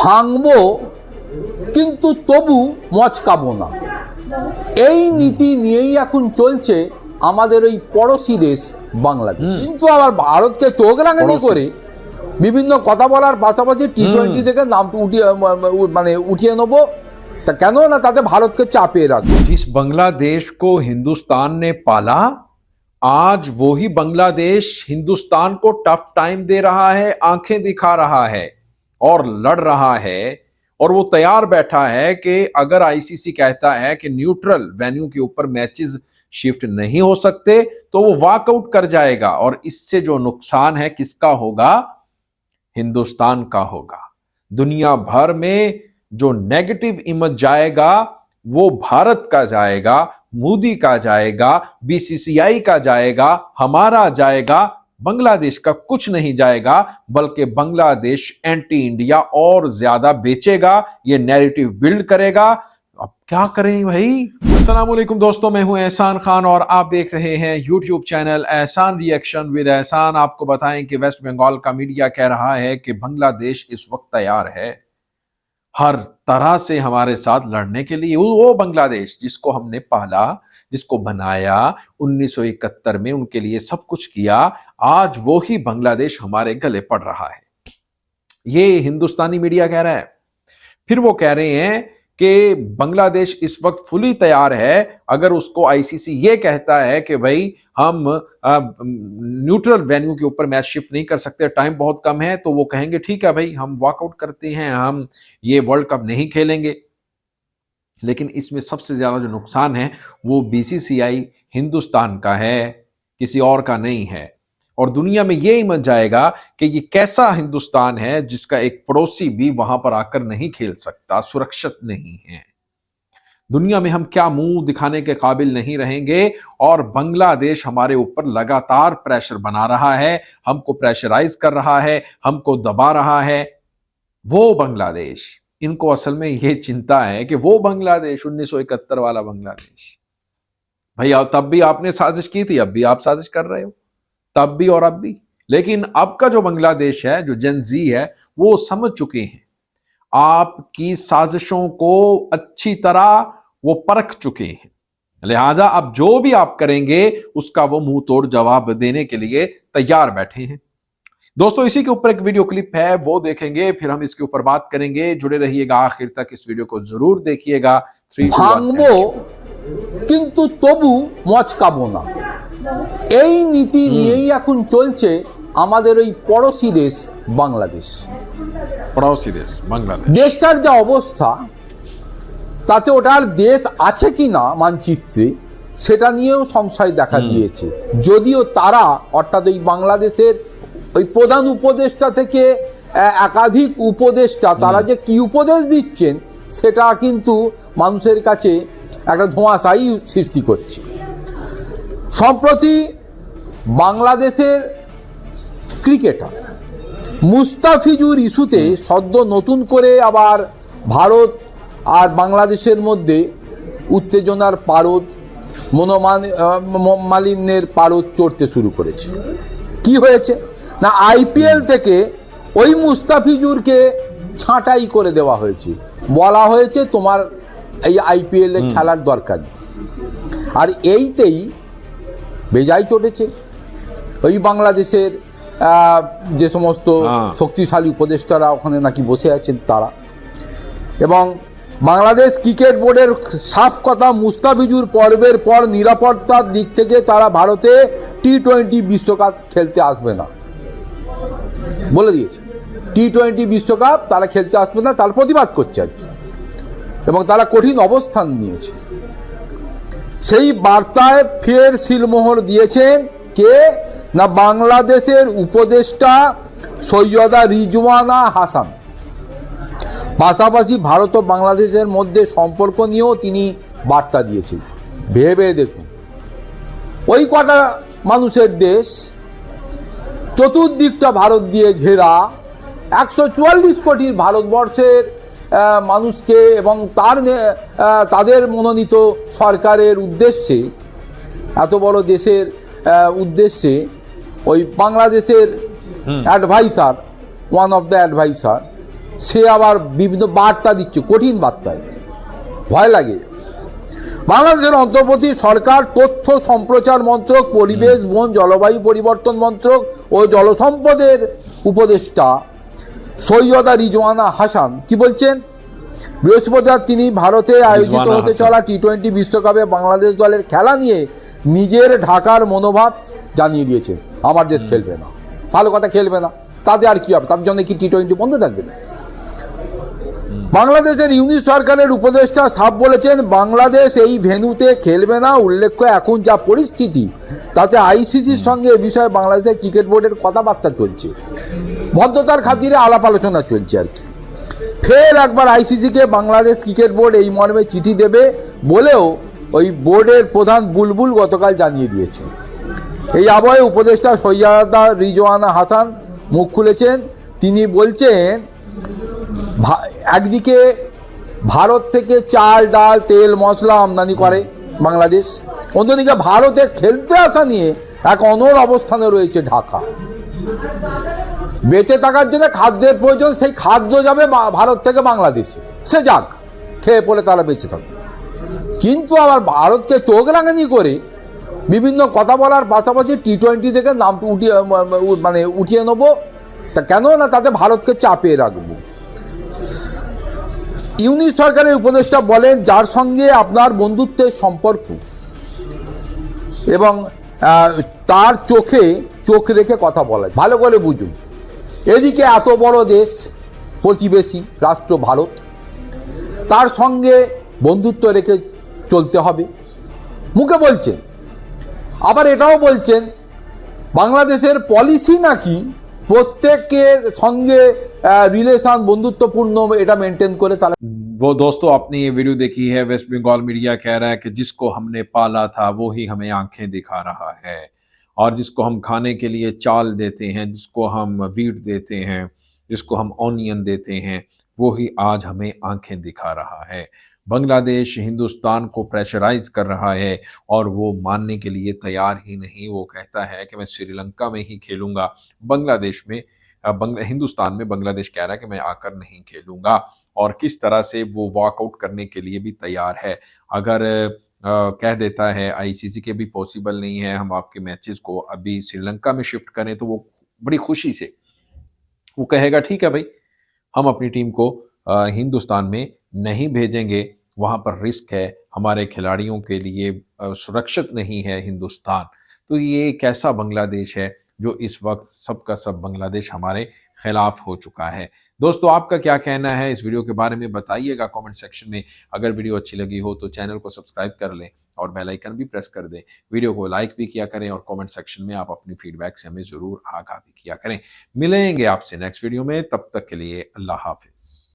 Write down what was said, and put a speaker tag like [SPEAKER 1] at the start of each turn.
[SPEAKER 1] ভাঙবো কিন্তু তবু মচকাবো না, এই নীতি নিয়েই এখন চলছে আমাদের ওই পড়শি দেশ বাংলাদেশ। কিন্তু আবার ভারতকে চোখ রাঙানি করে বিভিন্ন কথা বলার পাশাপাশি টি-20 থেকে নাম উঠিয়ে নেবো, তা কেন না তাতে ভারতকে চাপিয়ে রাখবো।
[SPEAKER 2] जिस बांग्लादेश को हिंदुस्तान ने पाला, आज वो ही बांग्लादेश हिंदुस्तान को टफ टाइम दे रहा है, आंखें दिखा रहा है और लड़ रहा है। और वो तैयार बैठा है कि अगर आईसीसी कहता है कि न्यूट्रल वेन्यू के ऊपर मैचेस शिफ्ट नहीं हो सकते तो वो वॉकआउट कर जाएगा। और इससे जो नुकसान है किसका होगा? हिंदुस्तान का होगा। दुनिया भर में जो नेगेटिव इमेज जाएगा वो भारत का जाएगा, मोदी का जाएगा, बीसीसीआई का जाएगा, हमारा जाएगा, बांग्लादेश का कुछ नहीं जाएगा, बल्कि बांग्लादेश एंटी इंडिया और ज्यादा बेचेगा, ये नैरेटिव बिल्ड करेगा। अब क्या करें भाई। अस्सलाम वालेकुम दोस्तों, मैं हूं एहसान खान और आप देख रहे हैं यूट्यूब चैनल एहसान रिएक्शन विद एहसान। आपको बताएं कि वेस्ट बंगाल का मीडिया कह रहा है कि बांग्लादेश इस वक्त तैयार है हर तरह से हमारे साथ लड़ने के लिए। वो बांग्लादेश जिसको हमने पाला, जिसको बनाया 1971 में, उनके लिए सब कुछ किया, आज वो ही बांग्लादेश हमारे गले पड़ रहा है, ये हिंदुस्तानी मीडिया कह रहा है। फिर वो कह रहे हैं कि बांग्लादेश इस वक्त फुली तैयार है। अगर उसको आईसीसी ये कहता है कि भाई हम न्यूट्रल वेन्यू के ऊपर मैच शिफ्ट नहीं कर सकते, टाइम बहुत कम है, तो वो कहेंगे ठीक है भाई हम वॉकआउट करते हैं, हम ये वर्ल्ड कप नहीं खेलेंगे। लेकिन इसमें सबसे ज्यादा जो नुकसान है वो बीसीसीआई हिंदुस्तान का है, किसी और का नहीं है। और दुनिया में ये इमेज जाएगा कि ये कैसा हिंदुस्तान है जिसका एक पड़ोसी भी वहां पर आकर नहीं खेल सकता, सुरक्षित नहीं है। दुनिया में हम क्या मुंह दिखाने के काबिल नहीं रहेंगे। और बांग्लादेश हमारे ऊपर लगातार प्रेशर बना रहा है, हमको प्रेशराइज कर रहा है, हमको दबा रहा है। वो बांग्लादेश, इनको असल में ये चिंता है कि वो बांग्लादेश 1971 वाला बांग्लादेश, भाई तब भी आपने साजिश की थी, अब भी आप साजिश कर रहे हो, तब भी और अब भी। लेकिन अब का जो बांग्लादेश है, जो जेन जी है, वो समझ चुके हैं आपकी साजिशों को अच्छी तरह, वो परख चुके हैं। लिहाजा अब जो भी आप करेंगे उसका वो मुंह तोड़ जवाब देने के लिए तैयार बैठे हैं। दोस्तों इसी के ऊपर एक वीडियो क्लिप है, वो देखेंगे, फिर हम इसके ऊपर बात करेंगे। जुड़े रहिएगा आखिर तक, इस वीडियो को जरूर देखिएगा।
[SPEAKER 1] ভাঙবো কিন্তু তবু মচকাবো না, এই নীতি নিয়েই এখন চলছে আমাদের ওই পড়শি দেশ বাংলাদেশ।
[SPEAKER 2] পড়োসি দেশ বাংলাদেশ,
[SPEAKER 1] দেশটার যা অবস্থা, তাতে ওটার দেশ আছে কি না মানচিত্রে সেটা নিয়েও সংশয় দেখা দিয়েছে। যদিও তারা, অর্থাৎ ওই বাংলাদেশের ওই প্রধান উপদেষ্টা থেকে একাধিক উপদেষ্টা, তারা যে কি উপদেশ দিচ্ছেন সেটা কিন্তু মানুষের কাছে একটা ধোঁয়াশাই সৃষ্টি করছে। সম্প্রতি বাংলাদেশের ক্রিকেটার মুস্তাফিজুর ইস্যুতে সদ্য নতুন করে আবার ভারত আর বাংলাদেশের মধ্যে উত্তেজনার পারদ, মনোমালিন্যের পারদ চড়তে শুরু করেছে। কি হয়েছে না, আইপিএল থেকে ওই মুস্তাফিজুরকে ছাঁটাই করে দেওয়া হয়েছে, বলা হয়েছে তোমার এই আইপিএল এ খেলার দরকার নেই। আর এইতেই বেজায় চটেছে ওই বাংলাদেশের যে সমস্ত শক্তিশালী উপদেষ্টারা ওখানে নাকি বসে আছেন তারা। এবং বাংলাদেশ ক্রিকেট বোর্ডের সাফ কথা, মুস্তাফিজুর পর্বের পর নিরাপত্তার দিক থেকে তারা ভারতে টি-20 বিশ্বকাপ খেলতে আসবে না বলে দিয়েছে। টি-20 বিশ্বকাপ তারা খেলতে আসবে না, তার প্রতিবাদ করছে আর কি, এবং তারা কঠিন অবস্থান নিয়েছে। সেই বার্তায় ফের সিলমোহর দিয়েছেন কে না, বাংলাদেশের উপদেষ্টা সৈয়দা রিজওয়ানা হাসান। পাশাপাশি ভারত ও বাংলাদেশের মধ্যে সম্পর্ক নিয়েও তিনি বার্তা দিয়েছেন। ভেবে দেখুন, ওই কটা মানুষের দেশ, চতুর্দিকটা ভারত দিয়ে ঘেরা, 144 কোটির ভারতবর্ষের মানুষকে এবং তাদের মনোনীত সরকারের উদ্দেশ্যে, এত বড় দেশের উদ্দেশ্যে ওই বাংলাদেশের adviser, one of the adviser, সে আবার বিভিন্ন বার্তা দিচ্ছে, কঠিন বার্তা, ভয় লাগে। বাংলাদেশের অন্তর্বর্তী সরকার তথ্য সম্প্রচার মন্ত্রক, পরিবেশ, বন, জলবায়ু পরিবর্তন মন্ত্রক ও জলসম্পদের উপদেষ্টা সৈয়দা রিজওয়ানা হাসান কি বলছেন? বৃহস্পতিবার তিনি ভারতে আয়োজিত হতে চলা টি-20 বিশ্বকাপে বাংলাদেশ দলের খেলা নিয়ে নিজের ঢাকার মনোভাব জানিয়ে দিয়েছেন। আমার দেশ খেলবে না, ভালো কথা, খেলবে না, তাতে আর কি হবে? তার জন্য কি টি-20 বন্ধ থাকবে না? বাংলাদেশের ইউনিট সরকারের উপদেষ্টা সাফ বলেছেন বাংলাদেশ এই ভেন্যুতে খেলবে না। উল্লেখ্য, এখন যা পরিস্থিতি তাতে আইসিসির সঙ্গে এ বিষয়ে বাংলাদেশের ক্রিকেট বোর্ডের কথাবার্তা চলছে, ভদ্রতার খাতিরে আলাপ আলোচনা চলছে আর কি। ফের একবার আইসিসিকে বাংলাদেশ ক্রিকেট বোর্ড এই মর্মে চিঠি দেবে বলেও ওই বোর্ডের প্রধান বুলবুল গতকাল জানিয়ে দিয়েছে। এই আবহে উপদেষ্টা সৈয়দা রিজওয়ানা হাসান মুখ খুলেছেন। তিনি বলছেন একদিকে ভারত থেকে চাল, ডাল, তেল, মশলা আমদানি করে বাংলাদেশ, অন্যদিকে ভারতে খেলতে আসা নিয়ে এক অনড় অবস্থানে রয়েছে ঢাকা। বেঁচে থাকার জন্য খাদ্যের প্রয়োজন, সেই খাদ্য যাবে ভারত থেকে বাংলাদেশে, সে যাক, খেয়ে পড়ে তারা বেঁচে থাকবে। কিন্তু আবার ভারতকে চোখ রাঙানি করে বিভিন্ন কথা বলার পাশাপাশি টি-20 থেকে নাম উঠিয়ে নেবো, তা কেন না তাতে ভারতকে চাপে রাখবো। ইউনিট সরকারের উপদেষ্টা বলেন যার সঙ্গে আপনার বন্ধুত্বের সম্পর্ক এবং তার চোখে চোখ রেখে কথা বলা, ভালো করে বুঝুন। এদিকে এত বড় দেশ, প্রতিবেশী রাষ্ট্র ভারত, তার সঙ্গে বন্ধুত্ব রেখে চলতে হবে, মুখে বলছেন। আবার এটাও বলছেন বাংলাদেশের পলিসি নাকি প্রত্যেকের সঙ্গে রিলেশন বন্ধুত্বपूर्ण এটা মেনটেन করে তারা।
[SPEAKER 2] वो दोस्तों, आपने ये वीडियो देखी है। वेस्ट बंगाल मीडिया कह रहा है कि जिसको हमने पाला था वो ही हमें आंखें दिखा रहा है, और जिसको हम खाने के लिए चाल देते हैं, जिसको हम वीट देते हैं, जिसको हम ऑनियन देते हैं, वो ही आज हमें आंखें दिखा रहा है। बांग्लादेश हिंदुस्तान को प्रेशराइज कर रहा है और वो मानने के लिए तैयार ही नहीं। वो कहता है कि मैं श्रीलंका में ही खेलूंगा, बांग्लादेश में हिंदुस्तान में बांग्लादेश कह रहा है कि मैं आकर नहीं खेलूंगा, और किस तरह से वो वॉकआउट करने के लिए भी तैयार है। अगर कह देता है आईसीसी के भी पॉसिबल नहीं है हम आपके मैचेस को अभी श्रीलंका में शिफ्ट करें, तो वो बड़ी खुशी से वो कहेगा ठीक है भाई, हम अपनी टीम को हिंदुस्तान में नहीं भेजेंगे, वहाँ पर रिस्क है, हमारे खिलाड़ियों के लिए सुरक्षित नहीं है हिंदुस्तान। तो ये एक ऐसा बांग्लादेश है जो इस वक्त सबका सब बांग्लादेश हमारे खिलाफ हो चुका है। दोस्तों, आपका क्या कहना है इस वीडियो के बारे में बताइएगा कमेंट सेक्शन में। अगर वीडियो अच्छी लगी हो तो चैनल को सब्सक्राइब कर लें और बेल आइकन भी प्रेस कर दें। वीडियो को लाइक भी किया करें और कमेंट सेक्शन में आप अपनी फीडबैक से हमें ज़रूर आगाह भी किया करें। मिलेंगे आपसे नेक्स्ट वीडियो में, तब तक के लिए अल्लाह हाफिज़।